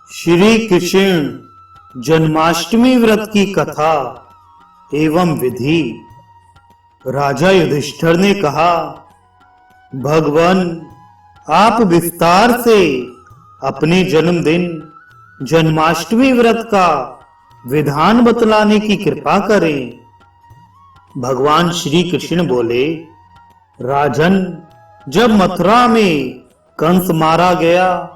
श्री कृष्ण जन्माष्टमी व्रत की कथा एवं विधि। राजा युधिष्ठिर ने कहा, भगवान आप विस्तार से अपने जन्मदिन जन्माष्टमी व्रत का विधान बतलाने की कृपा करें। भगवान श्री कृष्ण बोले, राजन, जब मथुरा में कंस मारा गया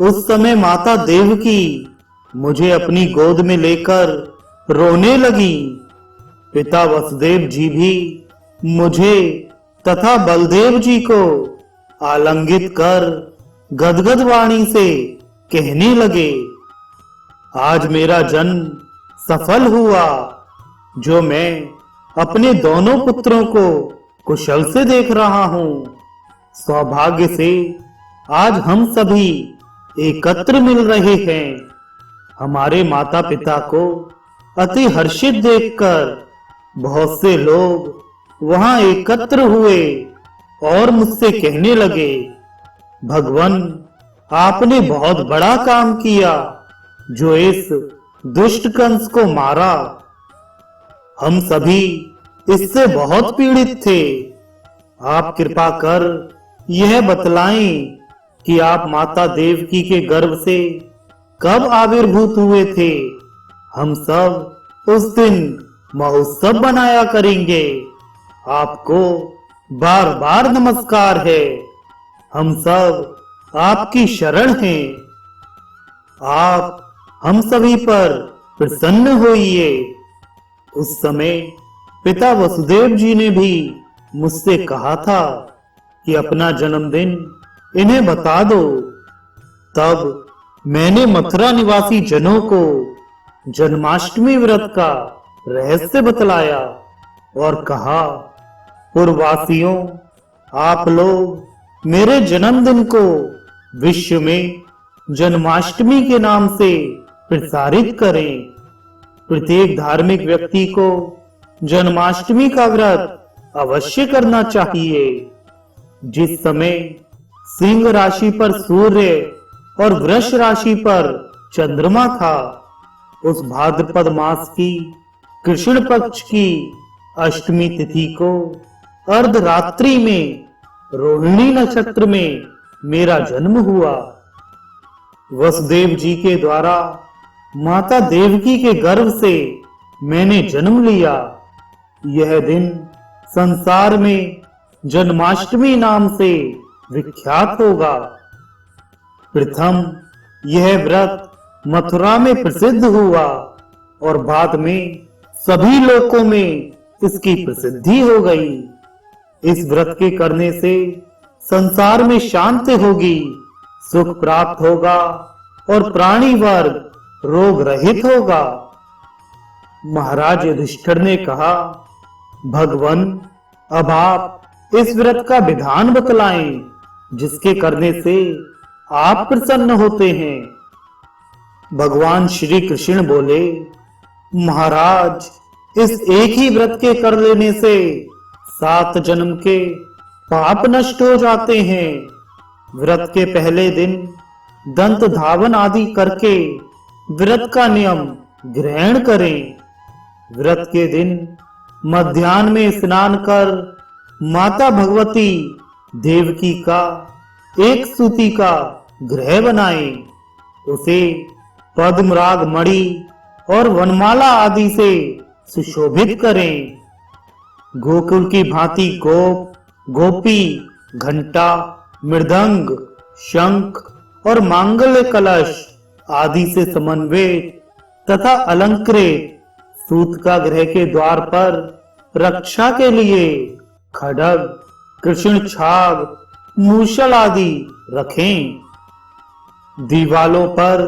उस समय माता देवकी मुझे अपनी गोद में लेकर रोने लगी। पिता वसुदेव जी भी मुझे तथा बलदेव जी को आलिंगित कर गदगद वाणी से कहने लगे, आज मेरा जन्म सफल हुआ, जो मैं अपने दोनों पुत्रों को कुशल से देख रहा हूं। सौभाग्य से आज हम सभी एकत्र मिल रहे हैं। हमारे माता पिता को अति हर्षित देखकर बहुत से लोग वहां एकत्र हुए और मुझसे कहने लगे, भगवान आपने बहुत बड़ा काम किया जो इस दुष्ट कंस को मारा। हम सभी इससे बहुत पीड़ित थे। आप कृपा कर यह बतलाएं कि आप माता देवकी के गर्भ से कब आविर्भूत हुए थे। हम सब उस दिन महोत्सव बनाया करेंगे। आपको बार बार नमस्कार है। हम सब आपकी शरण हैं। आप हम सभी पर प्रसन्न होइए। उस समय पिता वसुदेव जी ने भी मुझसे कहा था कि अपना जन्मदिन इन्हें बता दो। तब मैंने मथुरा निवासी जनों को जन्माष्टमी व्रत का रहस्य बतलाया और कहा, पूर्ववासियों, आप लोग मेरे जन्मदिन को विश्व में जन्माष्टमी के नाम से प्रसारित करें। प्रत्येक धार्मिक व्यक्ति को जन्माष्टमी का व्रत अवश्य करना चाहिए। जिस समय सिंह राशि पर सूर्य और वृष राशि पर चंद्रमा था, उस भाद्रपद मास की कृष्ण पक्ष की अष्टमी तिथि को अर्धरात्रि में रोहिणी नक्षत्र में मेरा जन्म हुआ। वसुदेव जी के द्वारा माता देवकी के गर्भ से मैंने जन्म लिया। यह दिन संसार में जन्माष्टमी नाम से विख्यात होगा। प्रथम यह व्रत मथुरा में प्रसिद्ध हुआ और बाद में सभी लोकों में इसकी प्रसिद्धि हो गई। इस व्रत के करने से संसार में शांति होगी, सुख प्राप्त होगा और प्राणी वर्ग रोग रहित होगा। महाराज युधिष्ठिर ने कहा, भगवान अब आप इस व्रत का विधान बतलाएं जिसके करने से आप प्रसन्न होते हैं। भगवान श्री कृष्ण बोले, महाराज, इस एक ही व्रत के कर लेने से 7 जन्म के पाप नष्ट हो जाते हैं। व्रत के पहले दिन दंत धावन आदि करके व्रत का नियम ग्रहण करें। व्रत के दिन मध्याह्न में स्नान कर माता भगवती देवकी का एक सूती का ग्रह बनाएं। उसे पद्मराग मणि और वनमाला आदि से सुशोभित करें। गोकुल की भांति गोप, गोपी, घंटा, मृदंग, शंख और मांगल्य कलश आदि से समन्वित तथा अलंकृत सूत का ग्रह के द्वार पर रक्षा के लिए खड्ग, कृष्ण छाग, मूषल आदि रखें। दीवालों पर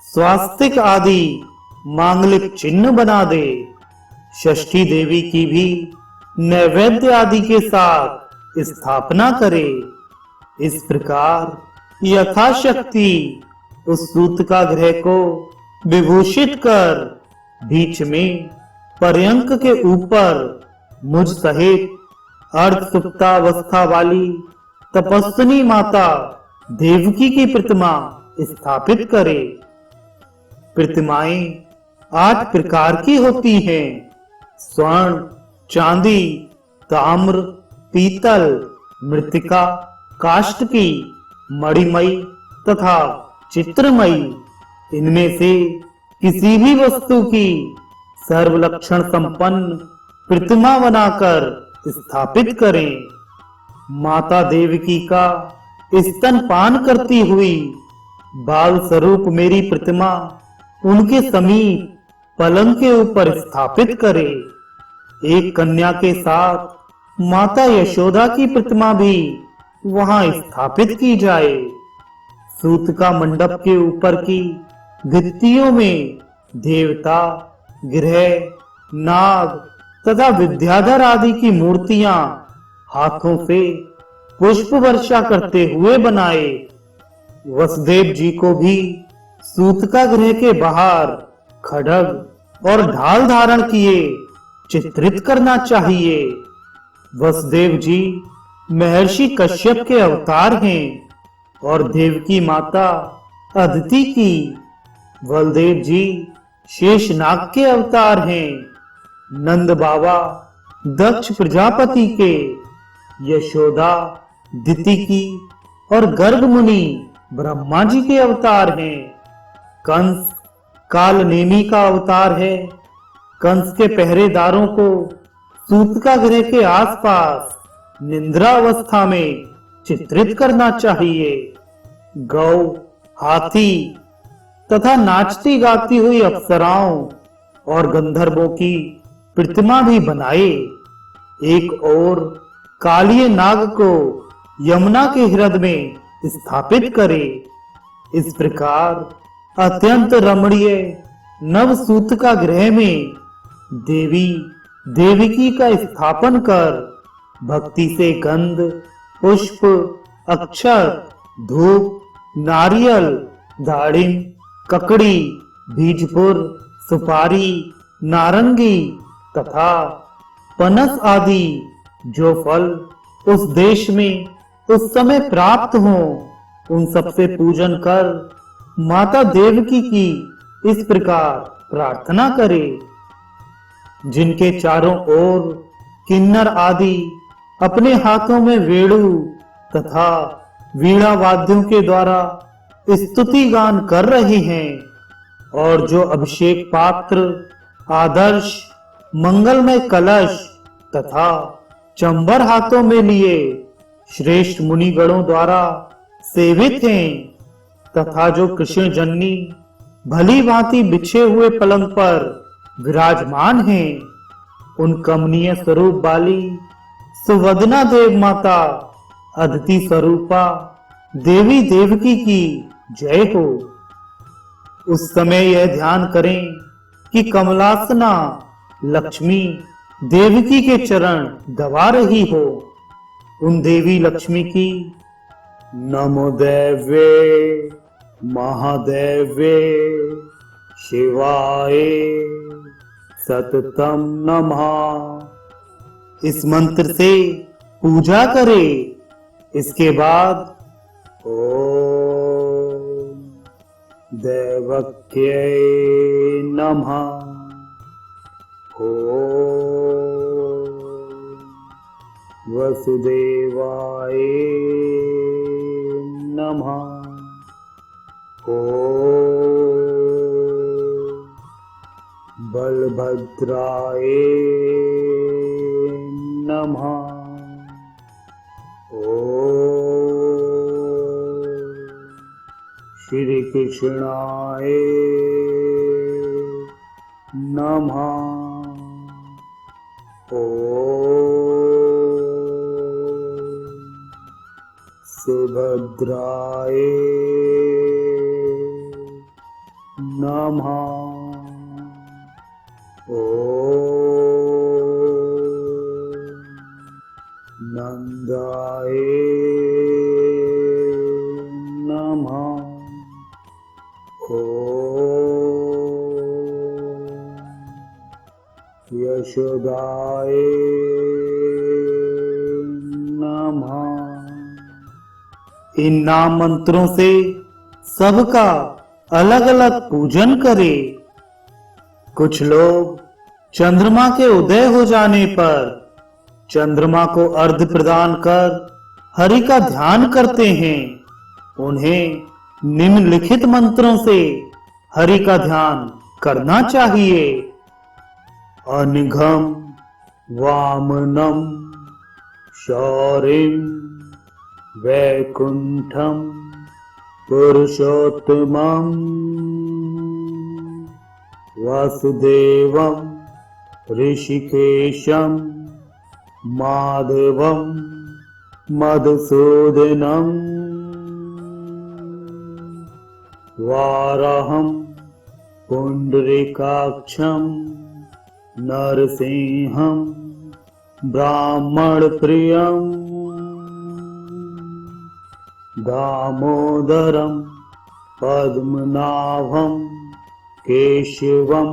स्वास्तिक आदि मांगलिक चिन्ह बना दे। षष्ठी देवी की भी नैवेद्य आदि के साथ स्थापना करे। इस प्रकार यथाशक्ति उस सूत का ग्रह को विभूषित कर बीच में पर्यंक के ऊपर मुझ सहित अर्धसुप्तावस्था वाली तपस्विनी माता देवकी की प्रतिमा स्थापित करे। प्रतिमाएं 8 प्रकार की होती हैं। स्वर्ण, चांदी, ताम्र, पीतल, मृत्तिका, काष्ठकी, मणिमयी तथा चित्रमयी। इनमें से किसी भी वस्तु की सर्वलक्षण संपन्न प्रतिमा बनाकर स्थापित करें। माता देवकी का स्तनपान करती हुई बाल स्वरूप मेरी प्रतिमा उनके समीप पलंग के ऊपर स्थापित करे। एक कन्या के साथ माता यशोदा की प्रतिमा भी वहां स्थापित की जाए। सूतका मंडप के ऊपर की भित्तियों में देवता, ग्रह, नाग तथा विद्याधर आदि की मूर्तियां हाथों से पुष्प वर्षा करते हुए बनाए। वसुदेव जी को भी सूतका गृह के बाहर खड्ग और ढाल धारण किए चित्रित करना चाहिए। वसुदेव जी महर्षि कश्यप के अवतार हैं और देवकी माता अदिति की, बलदेव जी शेषनाग के अवतार हैं, नंद बाबा दक्ष प्रजापति के, यशोदा दिति की और गर्ग मुनि ब्रह्मा जी के अवतार हैं। कंस कालनेमी का अवतार है। कंस के पहरेदारों को सूतका गृह के आसपास निद्रा अवस्था में चित्रित करना चाहिए। गौ, हाथी तथा नाचती गाती हुई अप्सराओं और गंधर्वों की प्रतिमा भी बनाए। एक और कालिये नाग को यमुना के हृदय में स्थापित करे। इस प्रकार अत्यंत रमणीय नवसूतका गृह में देवी देवकी का स्थापन कर भक्ति से गंध, पुष्प, अक्षत, धूप, नारियल, दाड़िम, ककड़ी, बीजपुर, सुपारी, नारंगी तथा पनस आदि जो फल उस देश में उस समय प्राप्त हो, उन सबसे पूजन कर माता देवकी की इस प्रकार प्रार्थना करे। जिनके चारों ओर किन्नर आदि अपने हाथों में वेणु तथा वीणा वाद्यों के द्वारा स्तुति गान कर रहे हैं और जो अभिषेक पात्र, आदर्श, मंगलमय कलश तथा चंबर हाथों में लिए श्रेष्ठ मुनिगणों द्वारा सेवित हैं तथा जो कृष्ण जन्नी भली भांति बिछे हुए पलंग पर विराजमान हैं, उन कमनीय स्वरूप वाली सुवदना देव माता अदिति स्वरूपा देवी देवकी की जय हो। उस समय यह ध्यान करें कि कमलासना लक्ष्मी देवकी के चरण दबा रही हो। उन देवी लक्ष्मी की नमो देवे महादेवे शिवाय सततम नमः इस मंत्र से पूजा करें। इसके बाद ओम देवक्यै नमः, ओम वसुदेवाय नमः, ओम बलभद्राय नमः, ओम श्री कृष्णाय नमः, ओम सुभद्राय नमः, ओम नंदाय नमः, ओम यशोदाय नमः। इन नाम मंत्रों से सबका अलग अलग पूजन करे। कुछ लोग चंद्रमा के उदय हो जाने पर चंद्रमा को अर्घ्य प्रदान कर हरि का ध्यान करते हैं। उन्हें निम्नलिखित मंत्रों से हरि का ध्यान करना चाहिए। अनिघम वामनम शौरिम वैकुंठम पुरुषोत्तमं वासुदेवं ऋषिकेशं माधवं मधुसूदनं वाराहं पुंडरीकाक्षं नरसिंहं ब्राह्मणप्रियं दामोदरं पद्मनाभं केशवं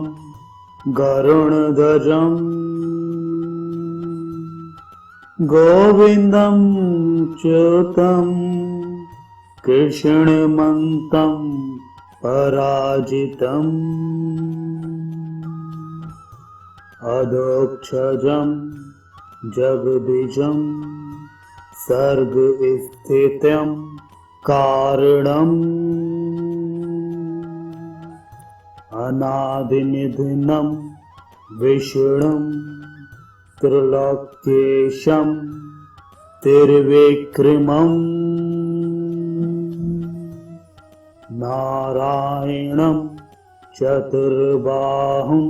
गरुणध्वजं गोविन्दं च्युतं कृष्णमन्तं पराजितम् अधोक्षजं जगदीशं सर्गस्थितं कारणम् अनादिनिधनं विष्णुं त्रिलोक्येशं त्रिविक्रमम् नारायणं चतुर्बाहुं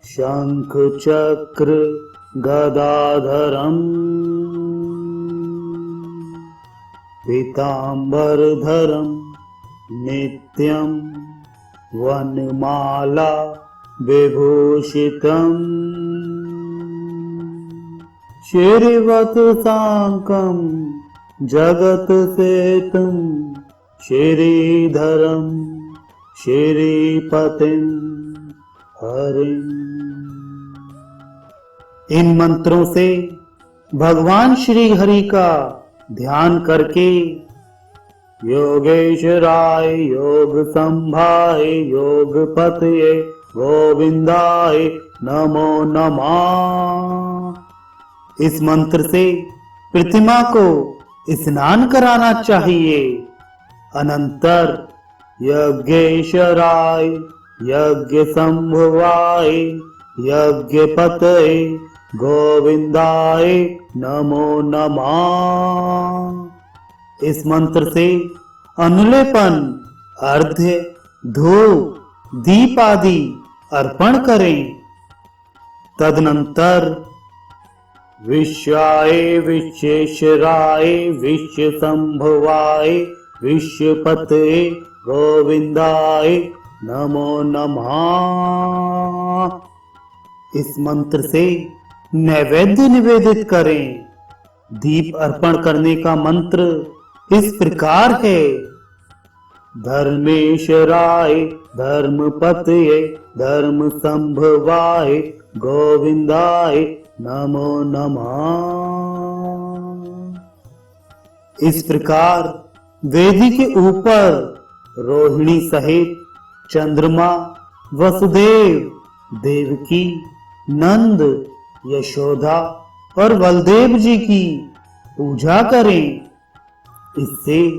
शंखचक्र गदाधरम् पीताम्बरधरं नित्यं वनमाला विभूषितम् श्रीवत्साङ्कं जगत्सेतुं श्रीधरं श्रीपतिं हरिम्। इन मंत्रों से भगवान श्री हरि का ध्यान करके योगेश्वराय योग संभाय योग पतये गोविंदाय नमो नमः। इस मंत्र से प्रतिमा को स्नान कराना चाहिए। अनंतर यज्ञेश्वराय यज्ञ संभवाय यज्ञ पतये गोविंदाय नमो नमः। इस मंत्र से अनुलेपन अर्घ्य धूप दीप आदि अर्पण करें। तदनंतर विश्वाय विश्वेश्वराय विश्व संभवाय विश्वपतये गोविंदाय नमो नमः। इस मंत्र से नैवेद्य निवेदित करें। दीप अर्पण करने का मंत्र इस प्रकार है। धर्मेश्वराय धर्मपतये धर्म संभवाय गोविंदाय नमो नमः। इस प्रकार वेदी के ऊपर रोहिणी सहित चंद्रमा वसुदेव देवकी नंद यशोदा और बलदेव जी की पूजा करें। इससे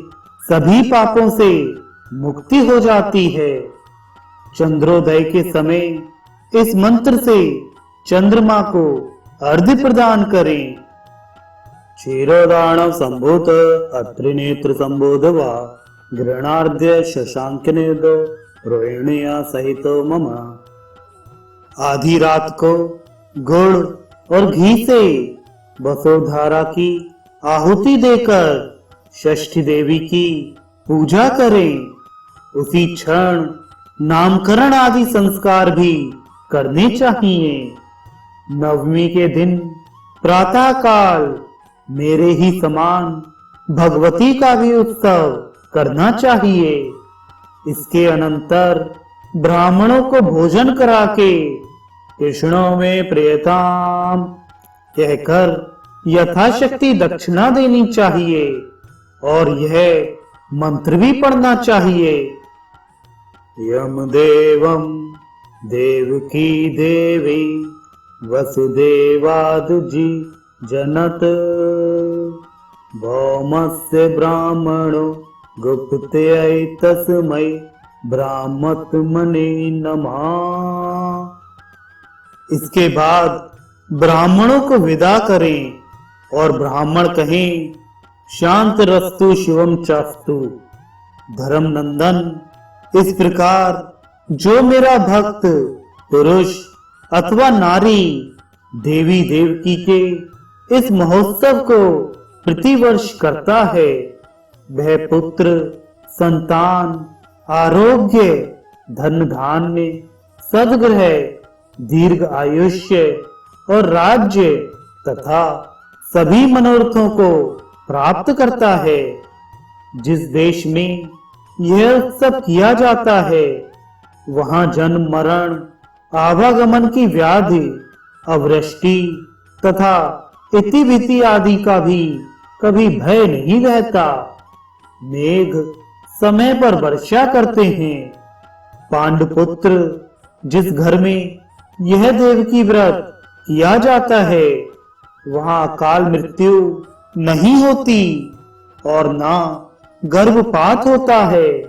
सभी पापों से मुक्ति हो जाती है। चंद्रोदय के समय इस मंत्र से चंद्रमा को अर्घ्य प्रदान करें। क्षीरोदान संभूत अत्रिनेत्र संबोधवा ग्रहणार्ध्य शशांक निर्दो रोहिणिया सहित मम। आधी रात को गुड़ और घी से वसुधारा की आहुति देकर षष्ठी देवी की पूजा करें। उसी क्षण नामकरण आदि संस्कार भी करने चाहिए। नवमी के दिन प्रातः काल मेरे ही समान भगवती का भी उत्सव करना चाहिए। इसके अनंतर ब्राह्मणों को भोजन करा के कृष्णों में प्रियताम कहकर यथाशक्ति दक्षिणा देनी चाहिए और यह मंत्र भी पढ़ना चाहिए। यमदेवं देवकी देवी वसुदेवादुजी जनत भौमस्य ब्राह्मणो गुप्तयै तस्मै ब्राह्मत्मने नमः। इसके बाद ब्राह्मणों को विदा करें और ब्राह्मण कहें, शांत रस्तु शिवम चास्तु। धर्म नंदन, इस प्रकार जो मेरा भक्त पुरुष अथवा नारी देवी देवकी के इस महोत्सव को प्रतिवर्ष करता है, वह पुत्र, संतान, आरोग्य, धन धान्य, सद्ग्रह, दीर्घ आयुष्य और राज्य तथा सभी मनोरथों को प्राप्त करता है। जिस देश में यह उत्सव किया जाता है, वहां जन्म मरण, आवागमन की व्याधि, अवृष्टि तथा इतिविति आदि का भी कभी भय नहीं रहता। मेघ समय पर वर्षा करते हैं। पांडुपुत्र, जिस घर में यह देवकी व्रत किया जाता है, वहां अकाल मृत्यु नहीं होती और ना गर्भपात होता है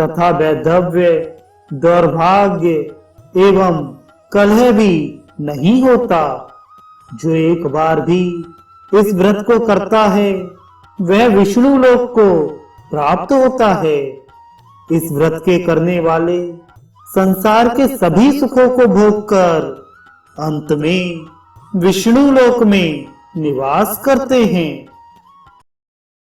तथा वैधव्य, दौर्भाग्य एवं कलह भी नहीं होता। जो एक बार भी इस व्रत को करता है, वह विष्णु लोक को प्राप्त होता है। इस व्रत के करने वाले संसार के सभी सुखों को भोगकर अंत में विष्णु लोक में निवास करते हैं।